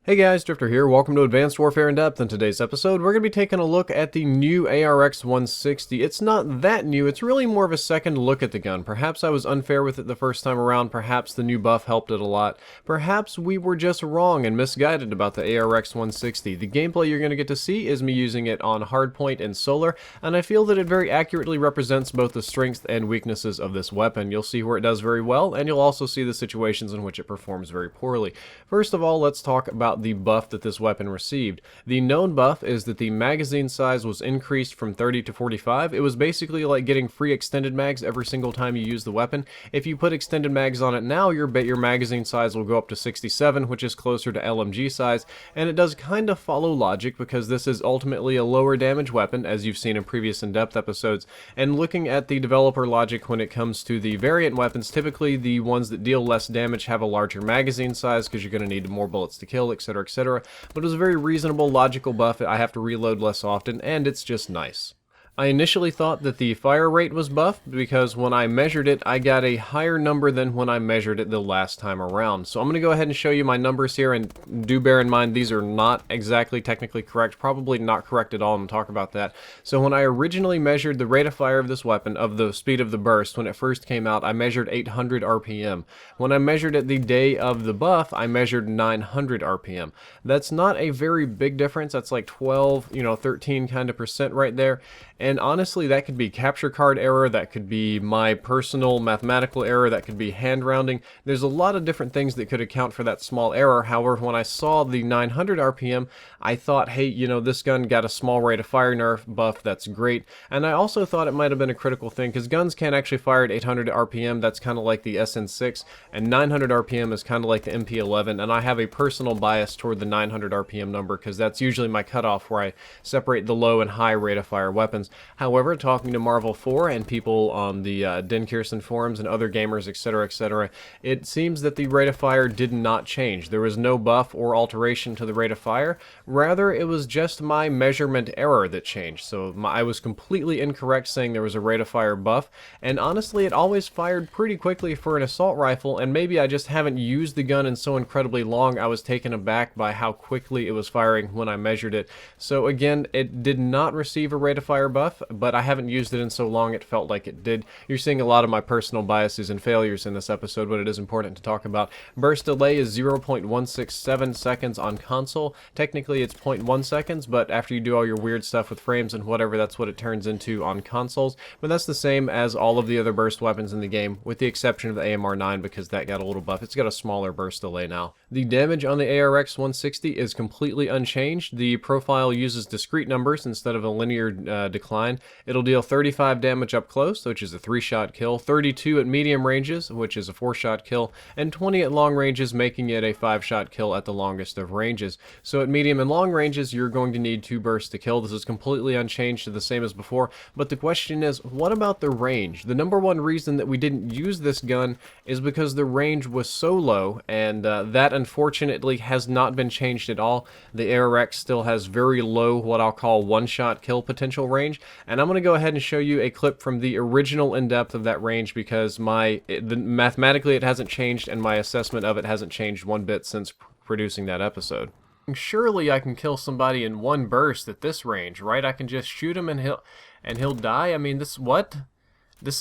Hey guys, Drifter here. Welcome to Advanced Warfare in Depth. In today's episode, we're going to be taking a look at the new ARX-160. It's not that new, it's really more of a second look at the gun. Perhaps I was unfair with it the first time around, perhaps the new buff helped it a lot. Perhaps we were just wrong and misguided about the ARX-160. The gameplay you're going to get to see is me using it on hardpoint and solar, and I feel that it very accurately represents both the strengths and weaknesses of this weapon. You'll see where it does very well, and you'll also see the situations in which it performs very poorly. First of all, let's talk about the buff that this weapon received. The known buff is that the magazine size was increased from 30 to 45. It was basically like getting free extended mags every single time you use the weapon. If you put extended mags on it now, your magazine size will go up to 67, which is closer to LMG size, and it does kind of follow logic because this is ultimately a lower damage weapon, as you've seen in previous in-depth episodes. And looking at the developer logic when it comes to the variant weapons, typically the ones that deal less damage have a larger magazine size because you're going to need more bullets to kill, etc, etc. But it was a very reasonable, logical buff. I have to reload less often, and it's just nice. I initially thought that the fire rate was buffed because when I measured it, I got a higher number than when I measured it the last time around. So I'm going to go ahead and show you my numbers here, and do bear in mind these are not exactly technically correct, probably not correct at all. I'm going to talk about that. So when I originally measured the rate of fire of this weapon, of the speed of the burst, when it first came out, I measured 800 RPM. When I measured it the day of the buff, I measured 900 RPM. That's not a very big difference. That's like 12, 13 kind of percent right there. And honestly, that could be capture card error, that could be my personal mathematical error, that could be hand rounding. There's a lot of different things that could account for that small error. However, when I saw the 900 RPM, I thought, hey, this gun got a small rate of fire nerf buff, that's great. And I also thought it might have been a critical thing, because guns can't actually fire at 800 RPM, that's kind of like the SN6, and 900 RPM is kind of like the MP11, and I have a personal bias toward the 900 RPM number, because that's usually my cutoff where I separate the low and high rate of fire weapons. However, talking to Marvel 4 and people on the Den Kirsten forums and other gamers, etc., it seems that the rate of fire did not change. There was no buff or alteration to the rate of fire. Rather, it was just my measurement error that changed. So I was completely incorrect saying there was a rate of fire buff. And honestly, it always fired pretty quickly for an assault rifle, and maybe I just haven't used the gun in so incredibly long. I was taken aback by how quickly it was firing when I measured it. So again, it did not receive a rate of fire buff, but I haven't used it in so long it felt like it did. You're seeing a lot of my personal biases and failures in this episode, but it is important to talk about. Burst delay is 0.167 seconds on console. Technically it's 0.1 seconds, but after you do all your weird stuff with frames and whatever, that's what it turns into on consoles. But that's the same as all of the other burst weapons in the game, with the exception of the AMR-9 because that got a little buff. It's got a smaller burst delay now. The damage on the ARX-160 is completely unchanged. The profile uses discrete numbers instead of a linear decline. It'll deal 35 damage up close, which is a 3-shot kill, 32 at medium ranges, which is a 4-shot kill, and 20 at long ranges, making it a 5-shot kill at the longest of ranges. So at medium and long ranges, you're going to need 2 bursts to kill. This is completely unchanged to the same as before, but the question is, what about the range? The number one reason that we didn't use this gun is because the range was so low, and that unfortunately has not been changed at all. The ARX still has very low, what I'll call 1-shot kill potential range, and I'm going to go ahead and show you a clip from the original in-depth of that range because mathematically it hasn't changed and my assessment of it hasn't changed one bit since producing that episode. Surely I can kill somebody in one burst at this range, right? I can just shoot him and he'll die? I mean, this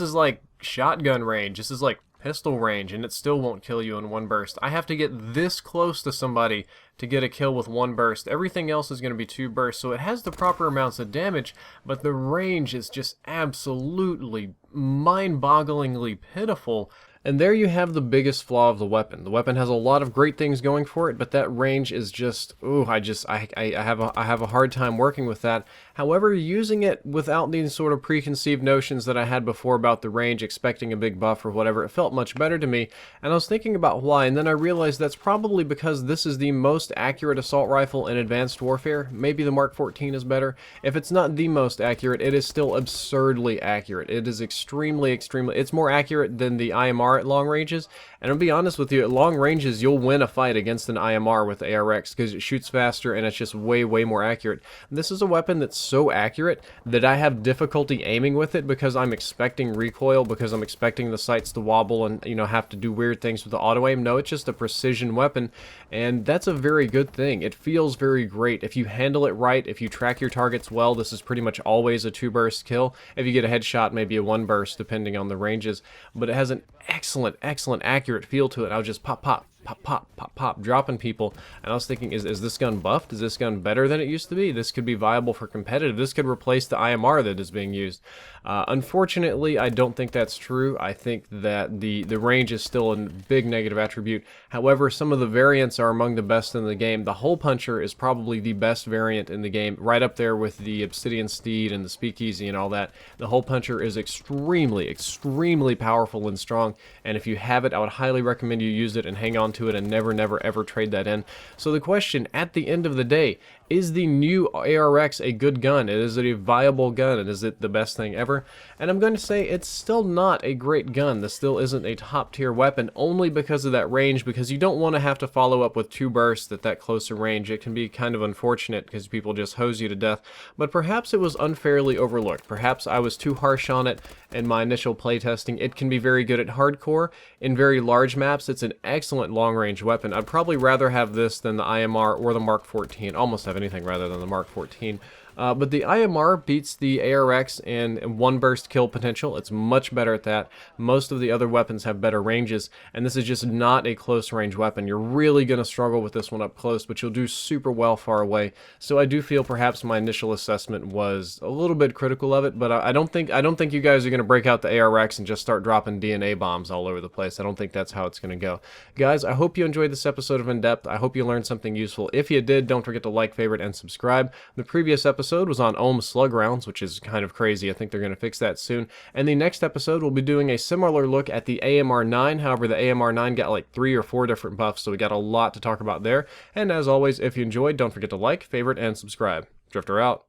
is like shotgun range. This is like pistol range, and it still won't kill you in one burst. I have to get this close to somebody to get a kill with one burst. Everything else is going to be 2 bursts, so it has the proper amounts of damage, but the range is just absolutely mind-bogglingly pitiful. And there you have the biggest flaw of the weapon. The weapon has a lot of great things going for it, but that range is just, I have a hard time working with that. However, using it without these sort of preconceived notions that I had before about the range, expecting a big buff or whatever, it felt much better to me. And I was thinking about why, and then I realized that's probably because this is the most accurate assault rifle in Advanced Warfare. Maybe the Mark 14 is better. If it's not the most accurate, it is still absurdly accurate. It is extremely, it's more accurate than the IMR IMR at long ranges. And I'll be honest with you, at long ranges, you'll win a fight against an IMR with ARX because it shoots faster and it's just way, way more accurate. This is a weapon that's so accurate that I have difficulty aiming with it because I'm expecting recoil, because I'm expecting the sights to wobble and, you know, have to do weird things with the auto aim. No, it's just a precision weapon, and that's a very good thing. It feels very great. If you handle it right, if you track your targets well, this is pretty much always a 2-burst kill. If you get a headshot, maybe a 1-burst, depending on the ranges. But it has an excellent, excellent accurate feel to it. I was just pop, pop, pop, pop, pop, pop, dropping people. And I was thinking, is this gun buffed? Is this gun better than it used to be? This could be viable for competitive. This could replace the IMR that is being used. Unfortunately, I don't think that's true. I think that the range is still a big negative attribute. However, some of the variants are among the best in the game. The Hole Puncher is probably the best variant in the game, right up there with the Obsidian Steed and the Speakeasy and all that. The Hole Puncher is extremely, extremely powerful and strong, and if you have it, I would highly recommend you use it and hang on to it and never, never, ever trade that in. So the question at the end of the day, is the new ARX a good gun? Is it a viable gun? And is it the best thing ever? And I'm going to say it's still not a great gun. This still isn't a top tier weapon, only because of that range, because you don't want to have to follow up with 2 bursts at that closer range. It can be kind of unfortunate because people just hose you to death, but perhaps it was unfairly overlooked. Perhaps I was too harsh on it in my initial playtesting. It can be very good at hardcore. In very large maps, it's an excellent long-range weapon. I'd probably rather have this than the IMR or the Mark 14. Almost have anything rather than the Mark 14. But the IMR beats the ARX in 1-burst kill potential. It's much better at that. Most of the other weapons have better ranges, and this is just not a close-range weapon. You're really going to struggle with this one up close, but you'll do super well far away. So I do feel perhaps my initial assessment was a little bit critical of it, but I don't think you guys are going to break out the ARX and just start dropping DNA bombs all over the place. I don't think that's how it's going to go. Guys, I hope you enjoyed this episode of In Depth. I hope you learned something useful. If you did, don't forget to like, favorite, and subscribe. The previous episode was on ohm slug rounds, which is kind of crazy. I think they're going to fix that soon. And the next episode, we'll be doing a similar look at the AMR9. However, the AMR9 got like 3 or 4 different buffs, so we got a lot to talk about there. And as always, if you enjoyed, don't forget to like, favorite, and subscribe. Drifter out.